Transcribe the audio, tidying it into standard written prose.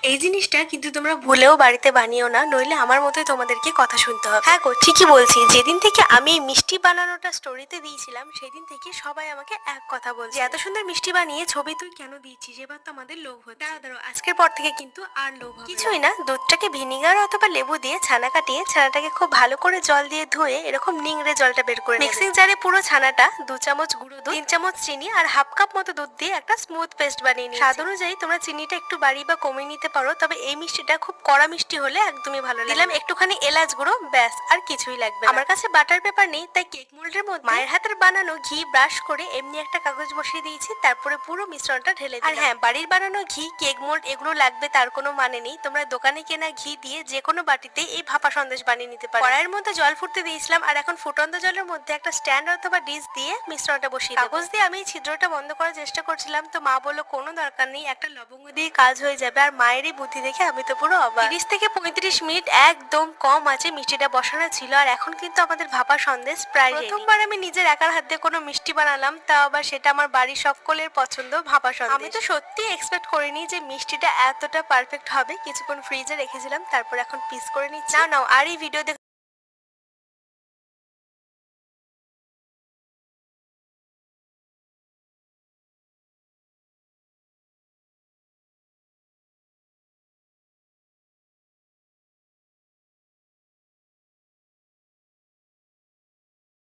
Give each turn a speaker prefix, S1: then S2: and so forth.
S1: এই জিনিসটা কিন্তু তোমরা ভুলেও বাড়িতে বানিও না, নইলে আমার মতোই তোমাদেরকে কথা শুনতে হবে। হ্যাঁ গো, ঠিকই বলছি। যেদিন থেকে আমি এই মিষ্টি বানানোটা স্টোরিতে দিয়েছিলাম সেদিন থেকে সবাই আমাকে এক কথা বলছে, এত সুন্দর মিষ্টি বানিয়ে ছবি তুই কেন দিচ্ছিস, এবার তো আমাদের লোভ হচ্ছে। দাঁড়াও দাঁড়াও, আজকের পর থেকে কিন্তু আর লোভ হবে না। কিছুই না, দুধটাকে ভিনিগার অথবা লেবু দিয়ে ছানা কাটিয়ে ছানাটাকে খুব ভালো করে জল দিয়ে ধুয়ে এরকম নিংড়ে জলটা বের করে মিক্সিং জারে পুরো ছানাটা 2 চামচ গুঁড়ো দুধ, 3 চামচ চিনি আর হাফ কাপ মতো দুধ দিয়ে একটা স্মুথ পেস্ট বানিয়ে নিয়েছি। স্বাদ অনুযায়ী তোমরা চিনিটা একটু বাড়িয়ে বা কমিয়ে নিতে পারো, তবে এই মিষ্টিটা খুব কড়া মিষ্টি হলে একদমই ভালো লাগে। দিলাম একটুখানি এলাচ গুঁড়ো, ব্যাস আর কিছুই লাগবে না। আমার কাছে বাটার পেপার নেই, তাই কেক মোল্ডের মধ্যে মায়ের হাতের বানানো ঘি ব্রাশ করে এমনি একটা কাগজ বসিয়ে দিয়েছি, তারপরে পুরো মিশ্রণটা ঢেলে দিলাম। আর হ্যাঁ, বাড়ির বানানো ঘি, কেক মোল্ড এগুলো লাগবে তার কোনো মানে নেই। তোমরা দোকানে কেনা ঘি দিয়ে যে কোনো বাটিতে এই ভাপা সন্দেশ বানিয়ে নিতে পারো। কড়াইয়ের মধ্যে জল ফুটতে দিয়েছিলাম, আর এখন ফুটন্ত জলের মধ্যে একটা স্ট্যান্ড অথবা ডিশ দিয়ে মিশ্রণটা বসিয়ে দেব। কাগজ দিয়ে আমি ছিদ্রটা বন্ধ করার চেষ্টা করছিলাম, তো মা বললো কোনো দরকার নেই, একটা লবঙ্গ দিয়ে কাজ হয়ে যাবে। আর মায়েরই বুদ্ধি দেখে আমি তো পুরো অবাক। 30 থেকে 35 মিনিট একদম কম আছে মিষ্টিটা বসানো ছিল, আর এখন কিন্তু আমাদের ভাপা সন্দেশ প্রায় রেডি। প্রথমবার আমি নিজের একার হাত দিয়ে কোনো মিষ্টি বানালাম, তাও আবার সেটা আমার বাড়ির সকলের পছন্দ, ভাপা সন্দেশ। আমি তো সত্যি এক্সপেক্ট করিনি যে মিষ্টিটা এতটা পারফেক্ট হবে। কিছুক্ষণ ফ্রিজে রেখেছিলাম, তারপর এখন পিস করে নিচ্ছি। নাও নাও, আর এই ভিডিও